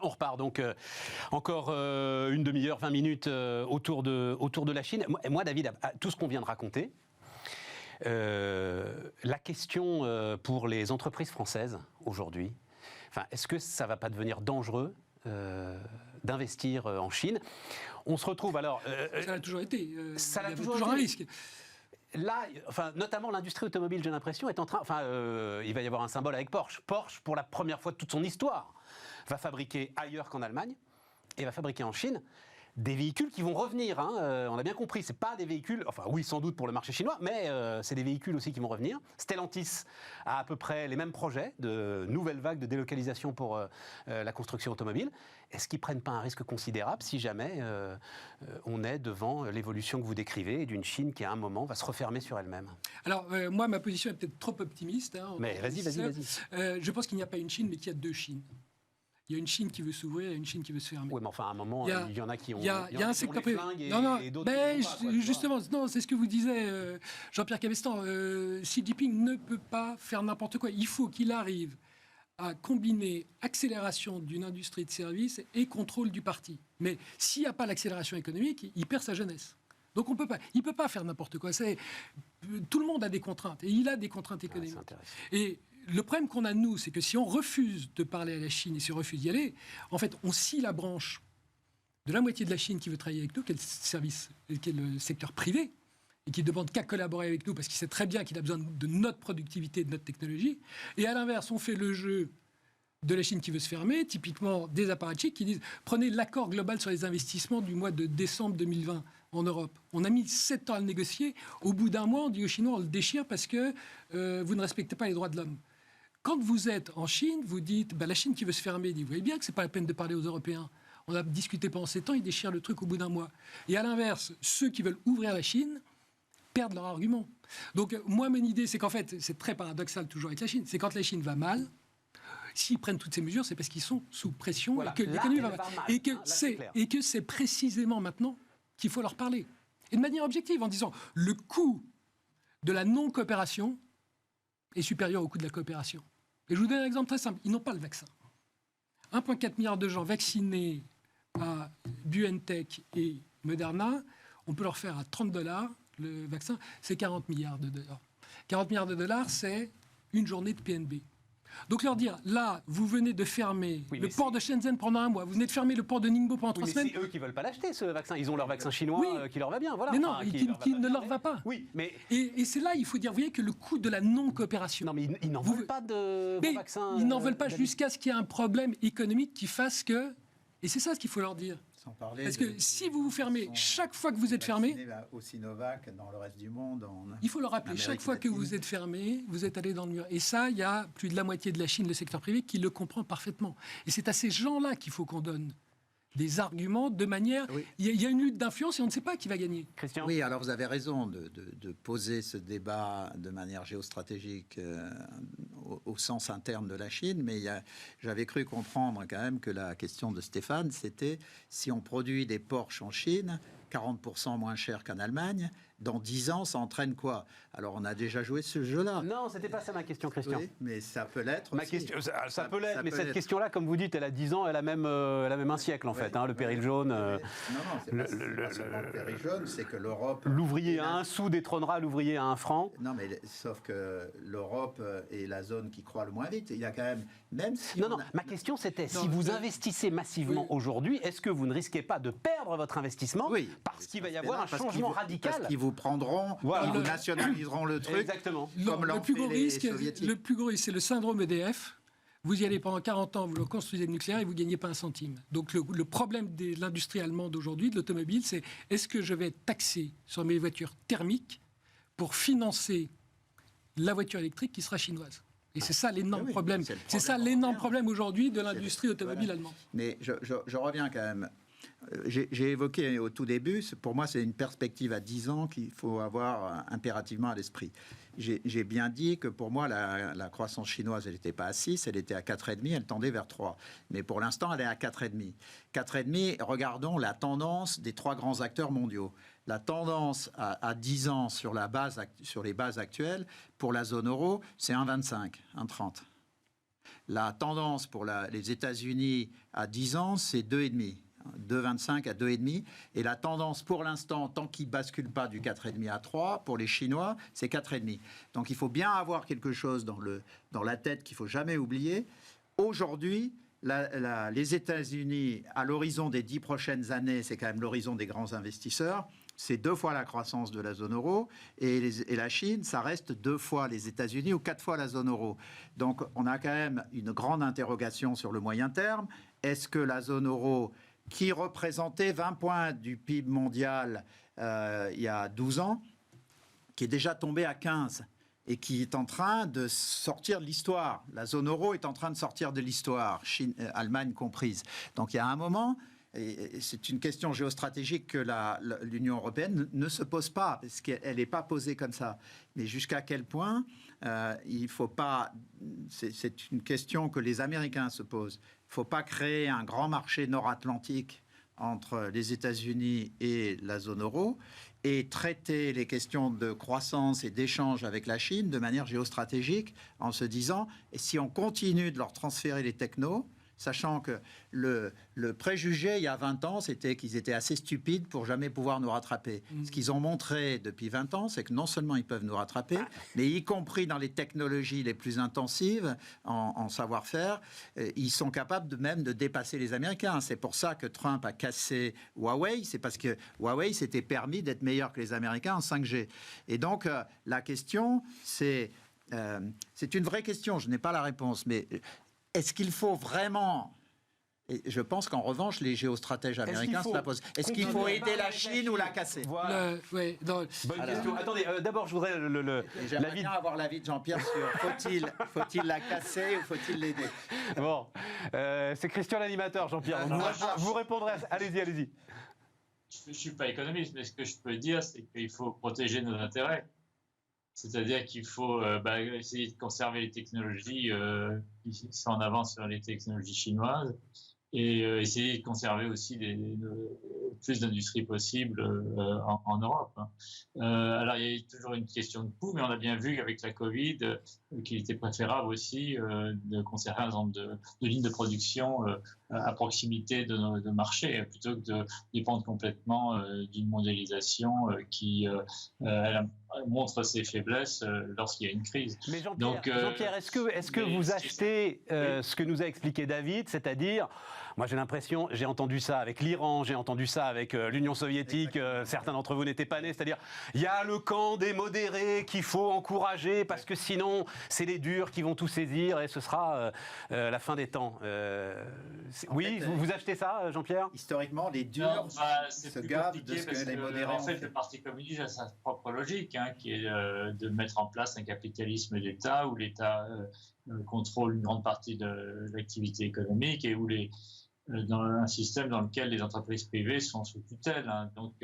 On repart donc encore une demi-heure, 20 minutes autour de la Chine. Moi, David, tout ce qu'on vient de raconter, la question pour les entreprises françaises aujourd'hui, est-ce que ça ne va pas devenir dangereux d'investir en Chine? On se retrouve alors... ça l'a toujours été. Ça l'a il y toujours avait toujours un risque. Là, notamment l'industrie automobile, j'ai l'impression, est en train... il va y avoir un symbole avec Porsche. Porsche, pour la première fois de toute son histoire, va fabriquer ailleurs qu'en Allemagne et va fabriquer en Chine des véhicules qui vont revenir. On a bien compris, c'est pas des véhicules... oui, sans doute pour le marché chinois, mais c'est des véhicules aussi qui vont revenir. Stellantis a à peu près les mêmes projets de nouvelles vagues de délocalisation pour la construction automobile. Est-ce qu'ils ne prennent pas un risque considérable si jamais on est devant l'évolution que vous décrivez d'une Chine qui, à un moment, va se refermer sur elle-même? Alors, moi, ma position est peut-être trop optimiste. Mais vas-y. Je pense qu'il n'y a pas une Chine, mais qu'il y a deux Chines. Il y a une Chine qui veut s'ouvrir et une Chine qui veut se fermer. Oui, mais à un moment, il y en a qui ont, il y a un secteur privé. Et d'autres qui n'ont pas, justement, non, c'est ce que vous disiez, Jean-Pierre Cabestan. Xi Jinping ne peut pas faire n'importe quoi. Il faut qu'il arrive à combiner accélération d'une industrie de services et contrôle du parti. Mais s'il n'y a pas l'accélération économique, il perd sa jeunesse. Donc il ne peut pas faire n'importe quoi. Tout le monde a des contraintes, et il a des contraintes économiques. Et le problème qu'on a, nous, c'est que si on refuse de parler à la Chine et si on refuse d'y aller, en fait, on scie la branche de la moitié de la Chine qui veut travailler avec nous, qui est le secteur privé, et qui ne demande qu'à collaborer avec nous parce qu'il sait très bien qu'il a besoin de notre productivité, de notre technologie. Et à l'inverse, on fait le jeu de la Chine qui veut se fermer, typiquement des apparatchiks qui disent « Prenez l'accord global sur les investissements du mois de décembre 2020 en Europe. On a mis 7 ans à le négocier. Au bout d'un mois, on dit aux Chinois, on le déchire parce que vous ne respectez pas les droits de l'homme. » Quand vous êtes en Chine, vous dites la Chine qui veut se fermer, vous voyez bien que ce n'est pas la peine de parler aux Européens. On a discuté pendant 7 ans, ils déchirent le truc au bout d'un mois. Et à l'inverse, ceux qui veulent ouvrir la Chine perdent leur argument. Donc moi, mon idée, c'est qu'en fait, c'est très paradoxal toujours avec la Chine, c'est quand la Chine va mal, s'ils prennent toutes ces mesures, c'est parce qu'ils sont sous pression et que l'économie va mal. Et que c'est précisément maintenant qu'il faut leur parler. Et de manière objective, en disant le coût de la non-coopération est supérieur au coût de la coopération. Et je vous donne un exemple très simple. Ils n'ont pas le vaccin. 1,4 milliard de gens vaccinés à BioNTech et Moderna, on peut leur faire à $30 le vaccin, c'est 40 milliards de dollars. 40 milliards de dollars, c'est une journée de PNB. Donc leur dire, là, vous venez de fermer le port de Shenzhen pendant un mois, vous venez de fermer le port de Ningbo pendant 3 semaines. C'est eux qui ne veulent pas l'acheter, ce vaccin. Ils ont leur vaccin chinois qui leur va bien. Voilà. Mais non, qui ne leur va pas. Oui, mais... Et c'est là, il faut dire, vous voyez, que le coût de la non-coopération... Non, mais ils n'en veulent pas de vaccin. Ils n'en veulent pas jusqu'à ce qu'il y ait un problème économique qui fasse que... Et c'est ça ce qu'il faut leur dire. Parce que si vous vous fermez, chaque fois que vous êtes fermé... Au Sinovac, dans le reste du monde... Il faut le rappeler, chaque fois que vous êtes fermé, vous êtes allé dans le mur. Et ça, il y a plus de la moitié de la Chine, le secteur privé, qui le comprend parfaitement. Et c'est à ces gens-là qu'il faut qu'on donne des arguments de manière... Oui. Il y a une lutte d'influence et on ne sait pas qui va gagner. Christian ? Oui, alors vous avez raison de poser ce débat de manière géostratégique au sens interne de la Chine, mais j'avais cru comprendre quand même que la question de Stéphane, c'était si on produit des Porsche en Chine, 40% moins cher qu'en Allemagne, dans 10 ans, ça entraîne quoi? Alors, on a déjà joué ce jeu-là. Non, c'était pas ça ma question, Christian. Oui, mais ça peut l'être aussi. Ça peut l'être, mais cette question-là, comme vous dites, elle a 10 ans, elle a même un siècle, en fait. Le péril jaune... Non, c'est pas seulement le péril jaune, c'est que l'Europe... L'ouvrier à 1 sou détrônera l'ouvrier à 1 franc. Non, mais sauf que l'Europe est la zone qui croît le moins vite. Il y a quand même si non, ma question, c'était, si vous investissez massivement aujourd'hui, est-ce que vous ne risquez pas de perdre votre investissement? Oui. Parce qu'il va y avoir un changement radical. Parce qu'ils vous prendront, ils vous nationaliseront le truc. Exactement. Comme le plus gros risque, c'est le syndrome EDF. Vous y allez pendant 40 ans, vous construisez le nucléaire et vous ne gagnez pas un centime. Donc le problème de l'industrie allemande aujourd'hui, de l'automobile, c'est est-ce que je vais être taxé sur mes voitures thermiques pour financer la voiture électrique qui sera chinoise? Et c'est ça l'énorme problème. C'est ça l'énorme problème aujourd'hui de l'industrie automobile allemande. Mais je reviens quand même. J'ai évoqué au tout début, pour moi c'est une perspective à 10 ans qu'il faut avoir impérativement à l'esprit. J'ai bien dit que pour moi la croissance chinoise elle n'était pas à 6, elle était à 4,5, elle tendait vers 3. Mais pour l'instant elle est à 4,5. 4,5, regardons la tendance des 3 grands acteurs mondiaux. La tendance à 10 ans sur les bases actuelles, pour la zone euro, c'est 1,25, 1,30. La tendance pour les États-Unis à 10 ans, c'est 2,5. 2,25 à 2,5. Et la tendance pour l'instant, tant qu'ils ne basculent pas du 4,5 à 3, pour les Chinois, c'est 4,5. Donc il faut bien avoir quelque chose dans la tête qu'il ne faut jamais oublier. Aujourd'hui, les États-Unis, à l'horizon des 10 prochaines années, c'est quand même l'horizon des grands investisseurs, c'est 2 fois la croissance de la zone euro. Et la Chine, ça reste 2 fois les États-Unis ou 4 fois la zone euro. Donc on a quand même une grande interrogation sur le moyen terme. Est-ce que la zone euro, qui représentait 20 points du PIB mondial il y a 12 ans, qui est déjà tombé à 15 et qui est en train de sortir de l'histoire. La zone euro est en train de sortir de l'histoire, Chine, Allemagne comprise. Donc il y a un moment, et c'est une question géostratégique que l'Union européenne ne se pose pas, parce qu'elle n'est pas posée comme ça. Mais jusqu'à quel point il ne faut pas... C'est une question que les Américains se posent. Il ne faut pas créer un grand marché nord-atlantique entre les États-Unis et la zone euro et traiter les questions de croissance et d'échange avec la Chine de manière géostratégique en se disant, et si on continue de leur transférer les technos, sachant que le préjugé, il y a 20 ans, c'était qu'ils étaient assez stupides pour jamais pouvoir nous rattraper. Ce qu'ils ont montré depuis 20 ans, c'est que non seulement ils peuvent nous rattraper, mais y compris dans les technologies les plus intensives, en savoir-faire, ils sont capables même de dépasser les Américains. C'est pour ça que Trump a cassé Huawei, c'est parce que Huawei s'était permis d'être meilleur que les Américains en 5G. Et donc, la question, c'est une vraie question, je n'ai pas la réponse, mais... Est-ce qu'il faut vraiment... Et je pense qu'en revanche, les géostratèges américains se la posent. Est-ce qu'il faut aider la Chine ou la casser? Voilà. Bonne question. Attendez, d'abord, je voudrais J'aimerais bien avoir l'avis de Jean-Pierre sur faut-il la casser ou faut-il l'aider? Bon, c'est Christian l'animateur, Jean-Pierre. Vous répondrez. Allez-y. Je ne suis pas économiste, mais ce que je peux dire, c'est qu'il faut protéger nos intérêts. C'est-à-dire qu'il faut essayer de conserver les technologies qui sont en avance sur les technologies chinoises et essayer de conserver aussi plus d'industries possibles en Europe. Alors, il y a toujours une question de coût, mais on a bien vu qu'avec la Covid, qu'il était préférable aussi de conserver un nombre de lignes de production à proximité de nos marchés, plutôt que de dépendre complètement d'une mondialisation qui montre ses faiblesses lorsqu'il y a une crise. Mais Jean-Pierre, est-ce que vous achetez ce que nous a expliqué David, c'est-à-dire, moi j'ai l'impression, j'ai entendu ça avec l'Iran, j'ai entendu ça avec l'Union soviétique, certains d'entre vous n'étaient pas nés, c'est-à-dire il y a le camp des modérés qu'il faut encourager parce que sinon c'est les durs qui vont tout saisir et ce sera la fin des temps. Oui, vous achetez ça, Jean-Pierre? Historiquement, les durs se gavent de ce que les modérés en fait, le Parti communiste a sa propre logique, qui est de mettre en place un capitalisme d'État où l'État contrôle une grande partie de l'activité économique et où dans un système dans lequel les entreprises privées sont sous tutelle. Donc,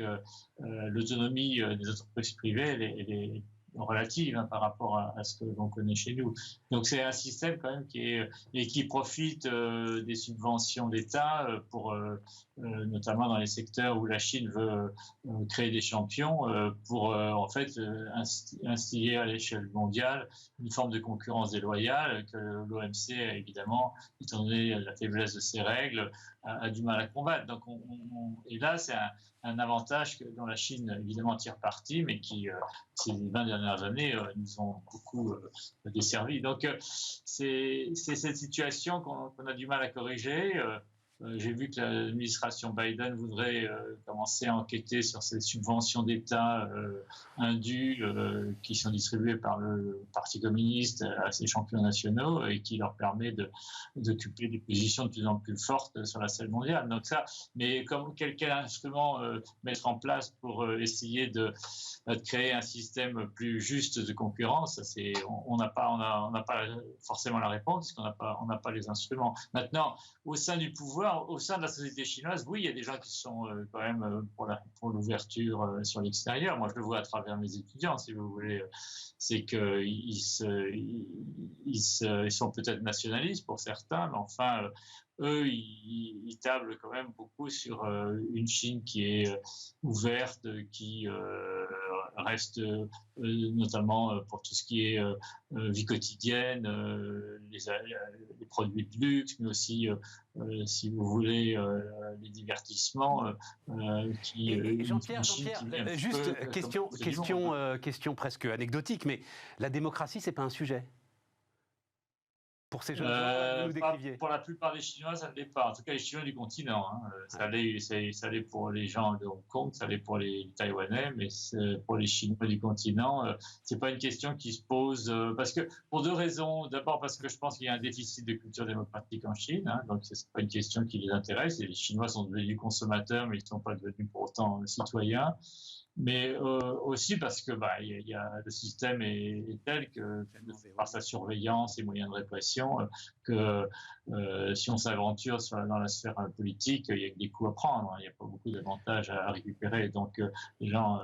l'autonomie des entreprises privées, elle est relative par rapport à ce que l'on connaît chez nous. Donc, c'est un système quand même qui profite des subventions d'État pour, notamment dans les secteurs où la Chine veut créer des champions, pour en fait instiller à l'échelle mondiale une forme de concurrence déloyale que l'OMC, évidemment, étant donné la faiblesse de ses règles, a du mal à combattre. Donc, et là, c'est un avantage dont la Chine, évidemment, tire parti, mais qui, ces 20 dernières années, nous ont beaucoup desservi. Donc, c'est cette situation qu'on a du mal à corriger. J'ai vu que l'administration Biden voudrait commencer à enquêter sur ces subventions d'État indues qui sont distribuées par le Parti communiste à ses champions nationaux et qui leur permet d'occuper des positions de plus en plus fortes sur la scène mondiale. Donc ça, mais quel instrument mettre en place pour essayer de créer un système plus juste de concurrence, on n'a pas forcément la réponse parce qu'on n'a pas les instruments. Maintenant, au sein du pouvoir, au sein de la société chinoise, oui, il y a des gens qui sont quand même pour l'ouverture sur l'extérieur. Moi, je le vois à travers mes étudiants, si vous voulez. C'est qu'ils sont peut-être nationalistes pour certains, mais enfin, eux, ils tablent quand même beaucoup sur une Chine qui est ouverte, qui reste notamment pour tout ce qui est vie quotidienne, les produits de luxe, mais aussi, si vous voulez, les divertissements. Jean-Pierre, juste question presque anecdotique, mais la démocratie, c'est pas un sujet pour ces jeunes gens, vous nous décriviez. Pour la plupart des Chinois, ça ne l'est pas. En tout cas, les Chinois du continent. Ça l'est pour les gens de Hong Kong, ça l'est pour les Taïwanais, mais pour les Chinois du continent, c'est pas une question qui se pose parce que pour deux raisons. D'abord, parce que je pense qu'il y a un déficit de culture démocratique en Chine, donc c'est pas une question qui les intéresse. Et les Chinois sont devenus consommateurs, mais ils ne sont pas devenus pour autant citoyens. Mais aussi parce que le système est tel que, par sa surveillance et moyens de répression, que si on s'aventure dans la sphère politique, il y a des coups à prendre, il n'y a pas beaucoup d'avantages à récupérer. Donc les gens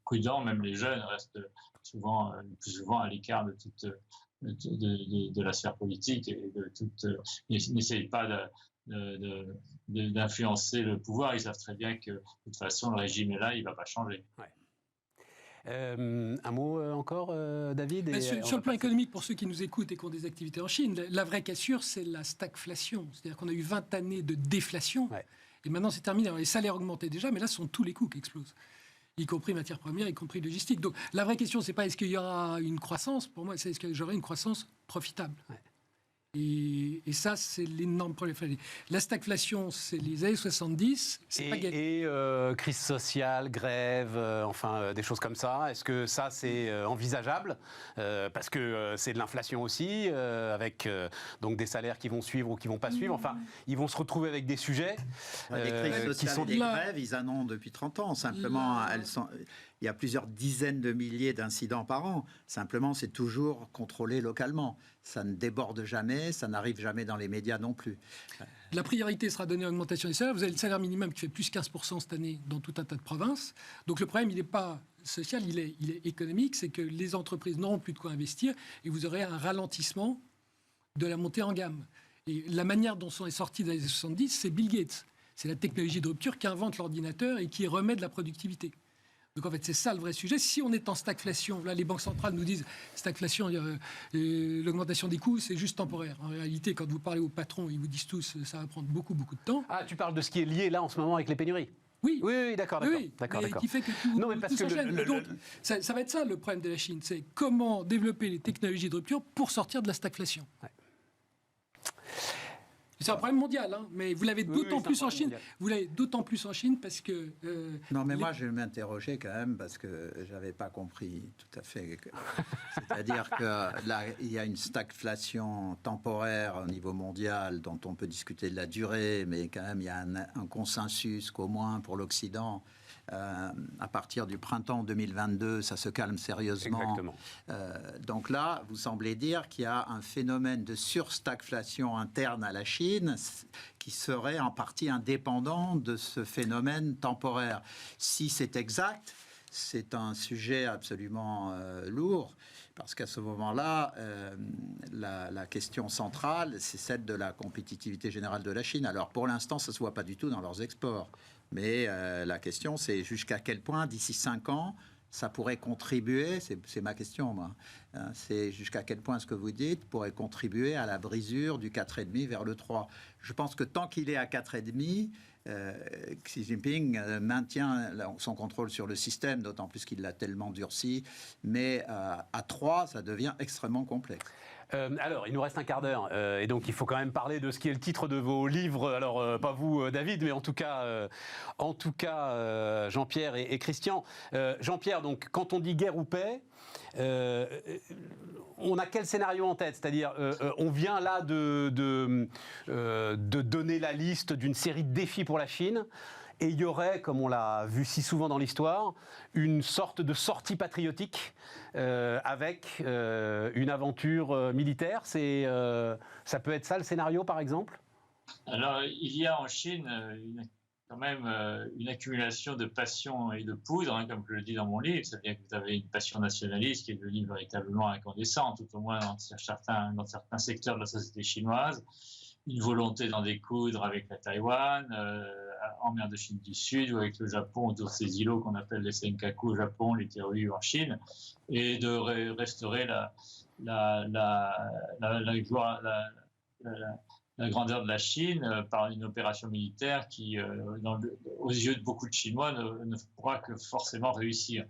prudents, même les jeunes, restent le plus souvent à l'écart de la sphère politique et n'essayent pas d'influencer le pouvoir. Ils savent très bien que de toute façon le régime est là, il ne va pas changer. Ouais. Un mot encore, David sur le plan économique, pour ceux qui nous écoutent et qui ont des activités en Chine, la vraie cassure, c'est la stagflation. C'est-à-dire qu'on a eu 20 années de déflation, et maintenant c'est terminé. Alors, les salaires augmentaient déjà, mais là, ce sont tous les coûts qui explosent, y compris matières premières, y compris logistique. Donc la vraie question, c'est pas est-ce qu'il y aura une croissance, pour moi, c'est est-ce que j'aurai une croissance profitable. Et ça, c'est l'énorme problème. La stagflation, c'est les années 70, c'est pas gagné. Et crise sociale, grève, des choses comme ça. Est-ce que ça, c'est envisageable parce que c'est de l'inflation aussi, avec donc des salaires qui vont suivre ou qui vont pas suivre. Enfin, ils vont se retrouver avec des sujets les crises qui sociales sont et des grèves, ils en ont depuis 30 ans. Simplement, il y a plusieurs dizaines de milliers d'incidents par an. Simplement, c'est toujours contrôlé localement. Ça ne déborde jamais, ça n'arrive jamais dans les médias non plus. La priorité sera donnée à l'augmentation des salaires. Vous avez le salaire minimum qui fait plus 15% cette année dans tout un tas de provinces. Donc le problème, il n'est pas social, il est économique. C'est que les entreprises n'auront plus de quoi investir et vous aurez un ralentissement de la montée en gamme. Et la manière dont sont sortis dans les années 70, c'est Bill Gates. C'est la technologie de rupture qui invente l'ordinateur et qui remet de la productivité. Donc en fait, c'est ça le vrai sujet. Si on est en stagflation, là les banques centrales nous disent stagflation, l'augmentation des coûts, c'est juste temporaire. En réalité, quand vous parlez aux patrons, ils vous disent tous ça va prendre beaucoup de temps. Ah, tu parles de ce qui est lié là en ce moment avec les pénuries. Oui, d'accord. Qui fait que tout s'enchaîne. Donc ça va être ça le problème de la Chine, c'est comment développer les technologies de rupture pour sortir de la stagflation. Ouais. C'est un problème mondial, mais vous l'avez d'autant plus en Chine. Vous l'avez d'autant plus en Chine parce que. Non, mais moi je m'interrogeais quand même parce que j'avais pas compris tout à fait. C'est-à-dire que là, il y a une stagflation temporaire au niveau mondial dont on peut discuter de la durée, mais quand même il y a un consensus qu'au moins pour l'Occident. À partir du printemps 2022, ça se calme sérieusement. Exactement. Donc là, vous semblez dire qu'il y a un phénomène de surstagflation interne à la Chine qui serait en partie indépendant de ce phénomène temporaire. Si c'est exact, c'est un sujet absolument lourd. Parce qu'à ce moment-là, la question centrale, c'est celle de la compétitivité générale de la Chine. Alors, pour l'instant, ça ne se voit pas du tout dans leurs exports. Mais la question, c'est jusqu'à quel point, d'ici 5 ans, ça pourrait contribuer, c'est ma question, moi, c'est jusqu'à quel point ce que vous dites pourrait contribuer à la brisure du 4,5 vers le 3. Je pense que tant qu'il est à 4,5, Xi Jinping maintient son contrôle sur le système, d'autant plus qu'il l'a tellement durci. Mais à 3, ça devient extrêmement complexe. Alors, il nous reste un quart d'heure, et donc il faut quand même parler de ce qui est le titre de vos livres. Alors, pas vous, David, mais en tout cas, Jean-Pierre et Christian. Jean-Pierre, donc, quand on dit guerre ou paix, on a quel scénario en tête? C'est-à-dire, on vient là de donner la liste d'une série de défis pour la Chine. Et il y aurait, comme on l'a vu si souvent dans l'histoire, une sorte de sortie patriotique avec une aventure militaire. Ça peut être ça le scénario, par exemple? Alors, il y a en Chine quand même une accumulation de passion et de poudre, comme je le dis dans mon livre. C'est-à-dire que vous avez une passion nationaliste qui est devenue véritablement incandescente, tout au moins dans certains secteurs de la société chinoise. une volonté d'en découdre avec la Taïwan, en mer de Chine du Sud ou avec le Japon autour de ces îlots qu'on appelle les Senkaku au Japon, les Teruyu en Chine, et de restaurer la grandeur de la Chine par une opération militaire qui, aux yeux de beaucoup de Chinois, ne pourra que forcément réussir.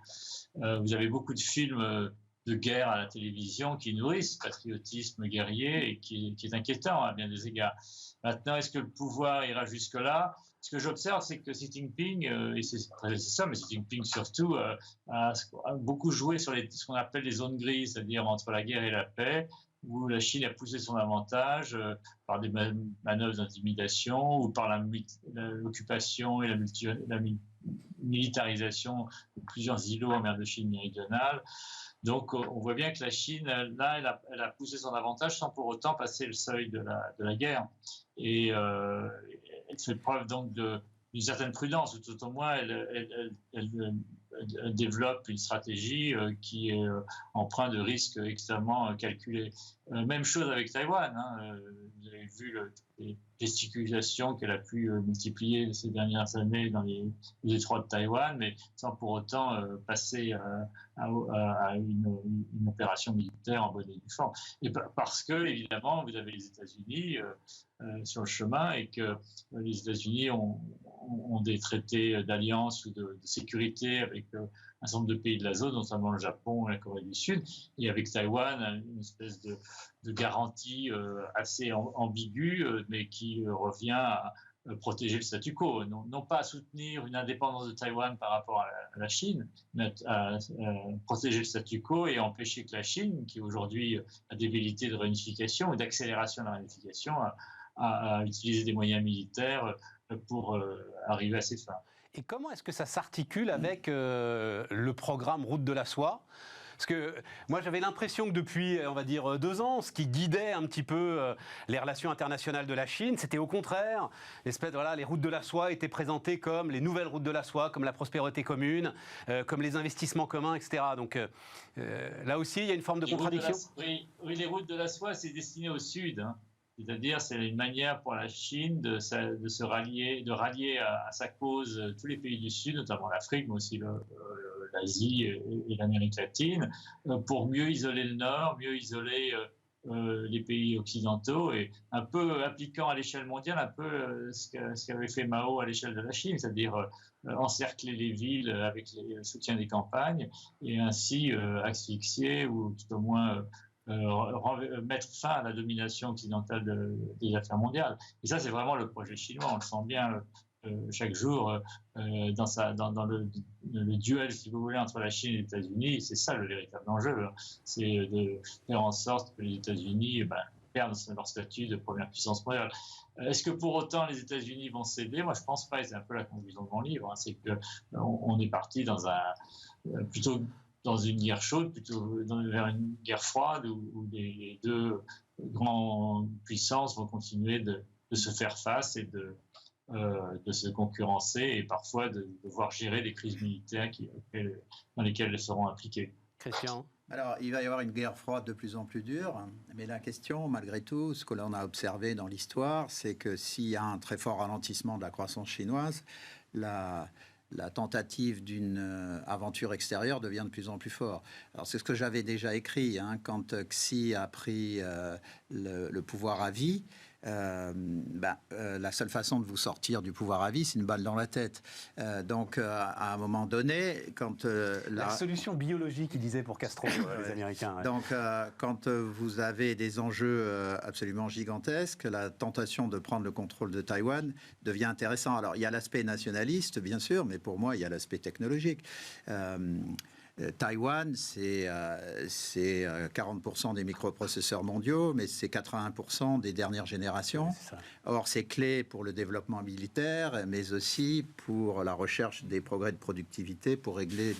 Vous avez beaucoup de films de guerre à la télévision qui nourrissent ce patriotisme guerrier et qui est inquiétant à bien des égards. Maintenant, est-ce que le pouvoir ira jusque-là? Ce que j'observe, c'est que Xi Jinping, et c'est ça, mais Xi Jinping surtout, a beaucoup joué sur ce qu'on appelle les zones grises, c'est-à-dire entre la guerre et la paix, où la Chine a poussé son avantage par des manœuvres d'intimidation ou par l'occupation et la militarisation de plusieurs îlots en mer de Chine méridionale. Donc, on voit bien que la Chine, là, elle a poussé son avantage sans pour autant passer le seuil de la guerre. Et elle fait preuve donc d'une certaine prudence, ou tout au moins, elle développe une stratégie qui est empreinte de risques extrêmement calculés. Même chose avec Taïwan. Vous avez vu les gesticulations qu'elle a pu multiplier ces dernières années dans les détroits de Taïwan, mais sans pour autant passer à une opération militaire en bonne et due forme. Et parce que, évidemment, vous avez les États-Unis sur le chemin et que les États-Unis ont des traités d'alliance ou de sécurité avec un certain nombre de pays de la zone, notamment le Japon et la Corée du Sud, et avec Taïwan, une espèce de garantie assez ambiguë, mais qui revient à protéger le statu quo, non pas à soutenir une indépendance de Taïwan par rapport à la Chine, mais à protéger le statu quo et empêcher que la Chine, qui aujourd'hui a des velléités de réunification ou d'accélération de la réunification, à utiliser des moyens militaires pour arriver à ses fins. Et comment est-ce que ça s'articule avec le programme Route de la Soie ? Parce que moi, j'avais l'impression que depuis, on va dire, 2 ans, ce qui guidait un petit peu les relations internationales de la Chine, c'était au contraire, les routes de la soie étaient présentées comme les nouvelles routes de la soie, comme la prospérité commune, comme les investissements communs, etc. Donc là aussi, il y a une forme de contradiction. Oui, les routes de la soie, c'est destiné au Sud. C'est-à-dire, c'est une manière pour la Chine de rallier à sa cause tous les pays du Sud, notamment l'Afrique, mais aussi l'Asie et l'Amérique latine, pour mieux isoler le Nord, mieux isoler les pays occidentaux et un peu appliquant à l'échelle mondiale un peu ce qu'avait fait Mao à l'échelle de la Chine, c'est-à-dire encercler les villes avec le soutien des campagnes et ainsi asphyxier ou tout au moins mettre fin à la domination occidentale des affaires mondiales. Et ça, c'est vraiment le projet chinois. On le sent bien chaque jour dans le duel, si vous voulez, entre la Chine et les États-Unis. C'est ça le véritable enjeu. C'est de faire en sorte que les États-Unis perdent leur statut de première puissance mondiale. Est-ce que pour autant les États-Unis vont céder? Moi, je ne pense pas. Et c'est un peu la conclusion de mon livre. C'est qu'on est parti plutôt dans une guerre chaude, plutôt vers une guerre froide où les deux grandes puissances vont continuer de se faire face et de se concurrencer et parfois de devoir gérer des crises militaires dans lesquelles elles seront impliquées. Christian ? Alors, il va y avoir une guerre froide de plus en plus dure, mais la question, malgré tout, ce que l'on a observé dans l'histoire, c'est que s'il y a un très fort ralentissement de la croissance chinoise, la tentative d'une aventure extérieure devient de plus en plus forte. Alors, c'est ce que j'avais déjà écrit, quand Xi a pris le pouvoir à vie. La seule façon de vous sortir du pouvoir à vie, c'est une balle dans la tête. Donc, à un moment donné, quand... la solution biologique, ils disaient pour Castro, les Américains. Ouais. Donc, quand vous avez des enjeux absolument gigantesques, la tentation de prendre le contrôle de Taïwan devient intéressant. Alors, il y a l'aspect nationaliste, bien sûr, mais pour moi, il y a l'aspect technologique. Taïwan, c'est 40% des microprocesseurs mondiaux, mais c'est 81% des dernières générations. Ouais, or, c'est clé pour le développement militaire, mais aussi pour la recherche des progrès de productivité, pour régler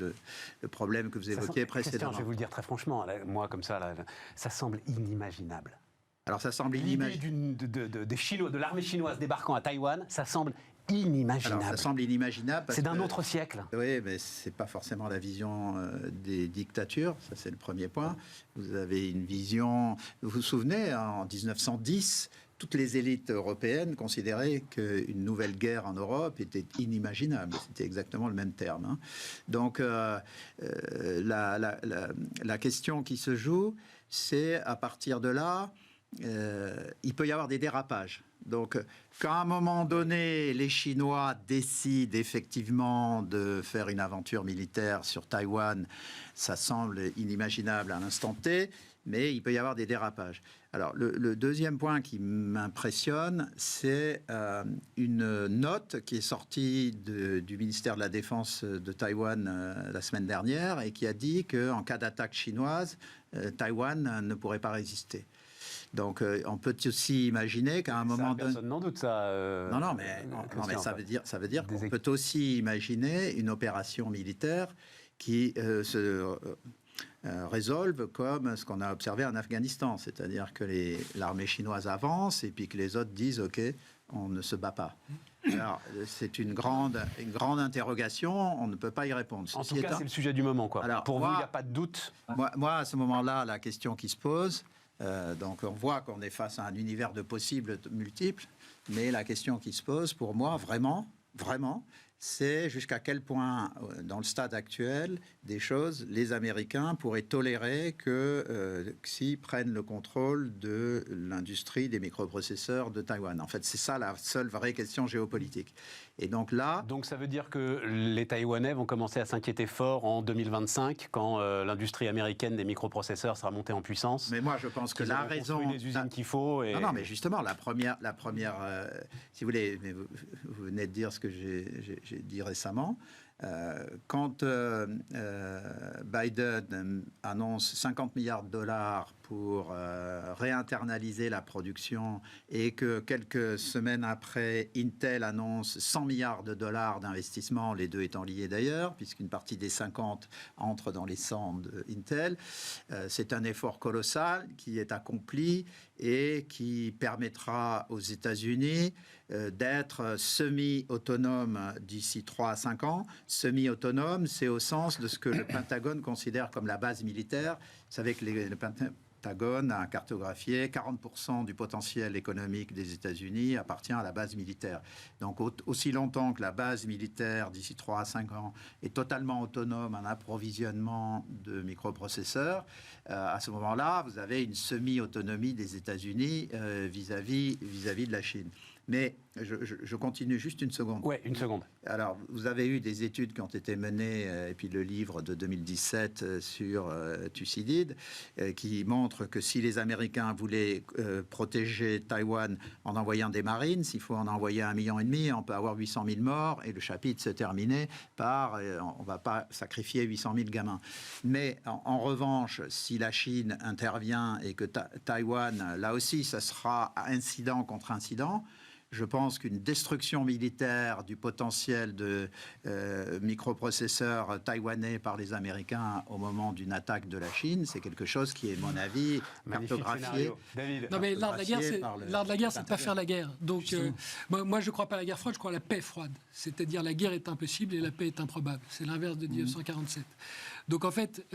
le problème que vous évoquiez précédemment. Je vais vous le dire très franchement, moi, comme ça, ça semble inimaginable. Alors, ça semble inimaginable. L'idée de l'armée chinoise débarquant à Taïwan, ça semble inimaginable. Alors, ça semble inimaginable. C'est d'un autre siècle. Oui, mais ce n'est pas forcément la vision des dictatures. Ça, c'est le premier point. Vous avez une vision... Vous vous souvenez, en 1910, toutes les élites européennes considéraient qu'une nouvelle guerre en Europe était inimaginable. C'était exactement le même terme. Hein. Donc, la question qui se joue, c'est à partir de là, il peut y avoir des dérapages. Donc, quand à un moment donné, les Chinois décident effectivement de faire une aventure militaire sur Taïwan, ça semble inimaginable à l'instant T, mais il peut y avoir des dérapages. Alors, le deuxième point qui m'impressionne, c'est une note qui est sortie du ministère de la Défense de Taïwan la semaine dernière et qui a dit qu'en cas d'attaque chinoise, Taïwan ne pourrait pas résister. Donc, on peut aussi imaginer qu'à un moment donné... Personne n'en doute, ça. Non, mais ça veut dire qu'on peut aussi imaginer une opération militaire qui se résolve comme ce qu'on a observé en Afghanistan. C'est-à-dire que l'armée chinoise avance et puis que les autres disent « OK, on ne se bat pas ». Alors, c'est une grande interrogation, on ne peut pas y répondre. En tout cas, c'est le sujet du moment, quoi. Alors, pour vous, il n'y a pas de doute. Moi, à ce moment-là, la question qui se pose... donc on voit qu'on est face à un univers de possibles multiples, mais la question qui se pose pour moi, vraiment, c'est jusqu'à quel point, dans le stade actuel des choses, les Américains pourraient tolérer que Xi prenne le contrôle de l'industrie des microprocesseurs de Taïwan. En fait, c'est ça la seule vraie question géopolitique. Et donc là... Donc ça veut dire que les Taïwanais vont commencer à s'inquiéter fort en 2025, quand l'industrie américaine des microprocesseurs sera montée en puissance. Mais moi, je pense que la raison... les usines qu'il faut... Et... Non, mais justement, la première si vous voulez, mais vous venez de dire ce que j'ai dit récemment. Quand Biden annonce 50 milliards de dollars pour réinternaliser la production et que quelques semaines après, Intel annonce 100 milliards de dollars d'investissement, les deux étant liés d'ailleurs, puisqu'une partie des 50 entre dans les 100 d'Intel, c'est un effort colossal qui est accompli et qui permettra aux États-Unis d'être semi-autonome d'ici 3 à 5 ans. Semi-autonome, c'est au sens de ce que le Pentagone considère comme la base militaire. Vous savez que le Pentagone a cartographié 40% du potentiel économique des États-Unis appartient à la base militaire. Donc aussi longtemps que la base militaire, d'ici 3 à 5 ans, est totalement autonome en approvisionnement de microprocesseurs, à ce moment-là, vous avez une semi-autonomie des États-Unis vis-à-vis de la Chine. Mais je continue juste une seconde. Oui, une seconde. Alors, vous avez eu des études qui ont été menées, et puis le livre de 2017 sur Thucydide, qui montre que si les Américains voulaient protéger Taïwan en envoyant des Marines, s'il faut en envoyer 1,5 million, on peut avoir 800 000 morts, et le chapitre se terminait par on ne va pas sacrifier 800 000 gamins. Mais en revanche, si la Chine intervient et que Taïwan, là aussi, ça sera incident contre incident, je pense qu'une destruction militaire du potentiel de microprocesseurs taïwanais par les Américains au moment d'une attaque de la Chine, c'est quelque chose qui est, à mon avis, cartographié. David. Non, mais l'art de la guerre, c'est de pas faire la guerre. Donc, moi, je ne crois pas à la guerre froide, je crois à la paix froide. C'est-à-dire, la guerre est impossible et la paix est improbable. C'est l'inverse de 1947. Donc, en fait,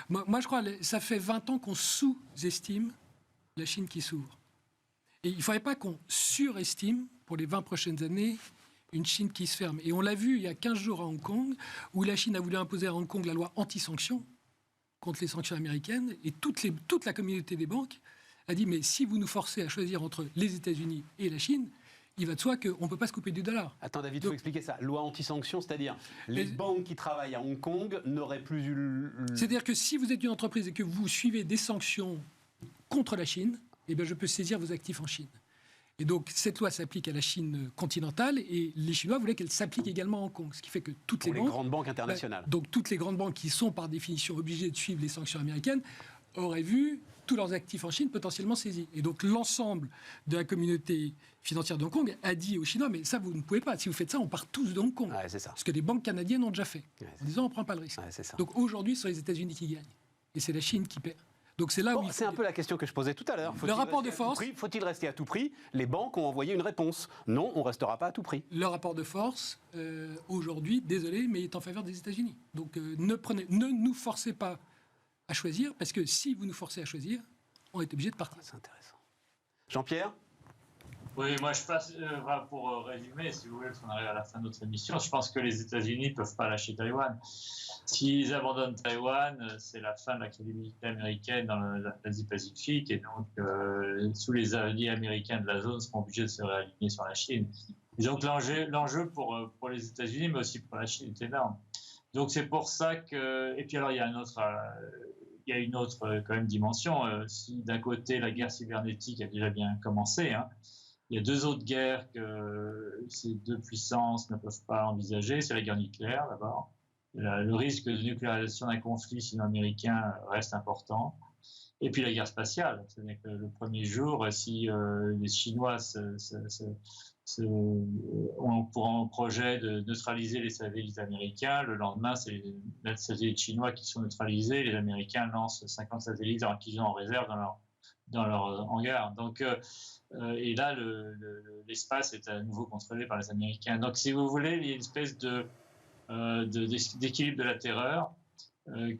moi, je crois que ça fait 20 ans qu'on sous-estime la Chine qui s'ouvre. Et il ne faudrait pas qu'on surestime, pour les 20 prochaines années, une Chine qui se ferme. Et on l'a vu il y a 15 jours à Hong Kong, où la Chine a voulu imposer à Hong Kong la loi anti-sanctions contre les sanctions américaines. Et toute la communauté des banques a dit, mais si vous nous forcez à choisir entre les États-Unis et la Chine, il va de soi qu'on ne peut pas se couper du dollar. Attends, David, il faut expliquer ça. Loi anti-sanctions, c'est-à-dire les banques qui travaillent à Hong Kong n'auraient plus eu... C'est-à-dire que si vous êtes une entreprise et que vous suivez des sanctions contre la Chine, eh bien, je peux saisir vos actifs en Chine. Et donc, cette loi s'applique à la Chine continentale et les Chinois voulaient qu'elle s'applique également à Hong Kong. Ce qui fait que toutes les grandes banques internationales. Donc, toutes les grandes banques qui sont par définition obligées de suivre les sanctions américaines auraient vu tous leurs actifs en Chine potentiellement saisis. Et donc, l'ensemble de la communauté financière de Hong Kong a dit aux Chinois, mais ça, vous ne pouvez pas. Si vous faites ça, on part tous de Hong Kong. Ouais, c'est ça. Ce que les banques canadiennes ont déjà fait. Ouais, en disant, on ne prend pas le risque. Ouais, c'est ça. Donc, aujourd'hui, ce sont les États-Unis qui gagnent. Et c'est la Chine qui perd. Donc c'est là où c'est un peu la question que je posais tout à l'heure. Le rapport de force. Faut-il rester à tout prix? Les banques ont envoyé une réponse. Non, on ne restera pas à tout prix. Le rapport de force, aujourd'hui, désolé, mais est en faveur des États-Unis. Donc ne nous forcez pas à choisir, parce que si vous nous forcez à choisir, on est obligé de partir. C'est intéressant. Jean-Pierre, Oui, moi je passe, pour résumer, si vous voulez, parce qu'on arrive à la fin de notre émission, je pense que les États-Unis ne peuvent pas lâcher Taïwan. S'ils abandonnent Taïwan, c'est la fin de la crédibilité américaine dans l'Asie-Pacifique, et donc tous les alliés américains de la zone seront obligés de se réaligner sur la Chine. Et donc l'enjeu pour les États-Unis, mais aussi pour la Chine, est énorme. Donc c'est pour ça que... Et puis alors il y a une autre quand même dimension. Si d'un côté la guerre cybernétique a déjà bien commencé, hein, il y a deux autres guerres que ces deux puissances ne peuvent pas envisager. C'est la guerre nucléaire, d'abord. Le risque de nucléarisation d'un conflit sino-américain reste important. Et puis la guerre spatiale. C'est-à-dire que le premier jour, si les Chinois ont pour un projet de neutraliser les satellites américains, le lendemain, c'est les satellites chinois qui sont neutralisés. Les Américains lancent 50 satellites qu'ils ont en réserve dans leur hangar. Donc, et là, l'espace est à nouveau contrôlé par les Américains. Donc, si vous voulez, il y a une espèce d'équilibre de la terreur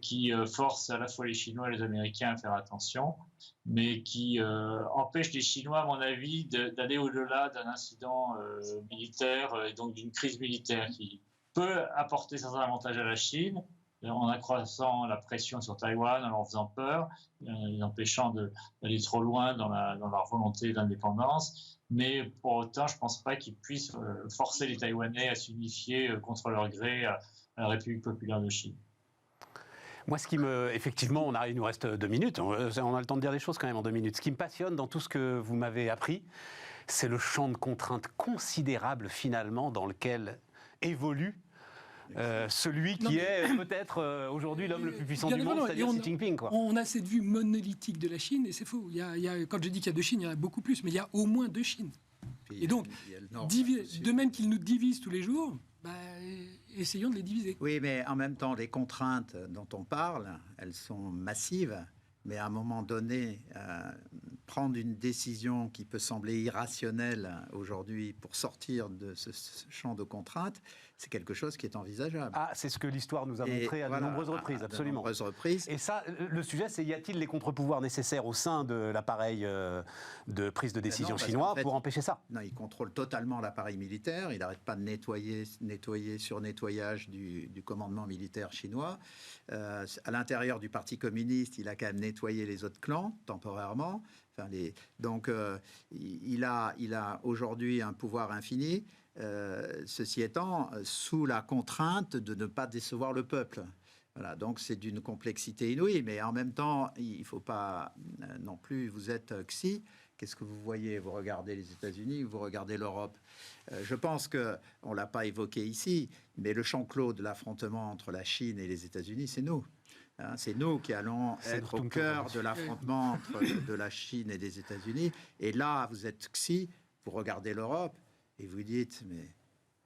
qui force à la fois les Chinois et les Américains à faire attention, mais qui empêche les Chinois, à mon avis, d'aller au-delà d'un incident militaire et donc d'une crise militaire qui peut apporter certains avantages à la Chine, en accroissant la pression sur Taïwan, en leur faisant peur, les empêchant d'aller trop loin dans leur volonté d'indépendance. Mais pour autant, je ne pense pas qu'ils puissent forcer les Taïwanais à s'unifier contre leur gré à la République populaire de Chine. Moi, effectivement, il nous reste 2 minutes. On a le temps de dire des choses quand même en 2 minutes. Ce qui me passionne dans tout ce que vous m'avez appris, c'est le champ de contraintes considérable finalement dans lequel évolue celui qui est peut-être aujourd'hui l'homme le plus puissant du monde, c'est-à-dire Xi Jinping. On a cette vue monolithique de la Chine, et c'est faux. Quand je dis qu'il y a 2 Chines, il y en a beaucoup plus, mais il y a au moins 2 Chines. Et donc, de même qu'ils nous divisent tous les jours, essayons de les diviser. Oui, mais en même temps, les contraintes dont on parle, elles sont massives. Mais à un moment donné, prendre une décision qui peut sembler irrationnelle aujourd'hui pour sortir de ce champ de contraintes, c'est quelque chose qui est envisageable. Ah, c'est ce que l'histoire nous a montré à de nombreuses reprises, absolument. De nombreuses reprises. Et ça, le sujet, c'est y a-t-il les contre-pouvoirs nécessaires au sein de l'appareil de prise de décision chinois pour empêcher ça? Non, il contrôle totalement l'appareil militaire. Il n'arrête pas de nettoyer sur nettoyage du commandement militaire chinois. À l'intérieur du Parti communiste, il a quand même nettoyé les autres clans temporairement. Donc, il a aujourd'hui un pouvoir infini. Ceci étant, sous la contrainte de ne pas décevoir le peuple. Voilà, donc c'est d'une complexité inouïe, mais en même temps, il ne faut pas non plus, vous êtes Xi, qu'est-ce que vous voyez? Vous regardez les États-Unis, vous regardez l'Europe. Je pense qu'on ne l'a pas évoqué ici, mais le champ clos de l'affrontement entre la Chine et les États-Unis, c'est nous. C'est nous qui allons être au cœur de l'affrontement entre de la Chine et des États-Unis. Et là, vous êtes Xi, vous regardez l'Europe, et vous dites,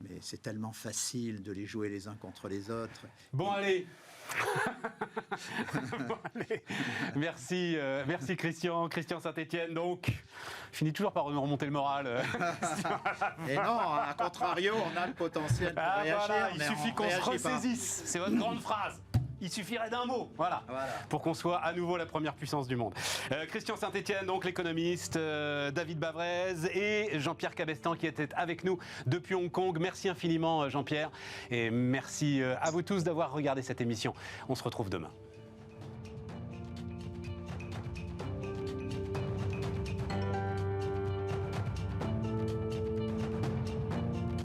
mais c'est tellement facile de les jouer les uns contre les autres. Bon, allez. Bon, allez. Merci Christian Saint-Étienne. Donc, je finis toujours par me remonter le moral. Et non, à contrario, on a le potentiel pour réagir. Voilà, il suffit qu'on se ressaisisse. C'est votre grande phrase. Il suffirait d'un mot, voilà, pour qu'on soit à nouveau la première puissance du monde. Christian Saint-Étienne, donc l'économiste, David Bavrez et Jean-Pierre Cabestan qui étaient avec nous depuis Hong Kong. Merci infiniment Jean-Pierre et merci à vous tous d'avoir regardé cette émission. On se retrouve demain.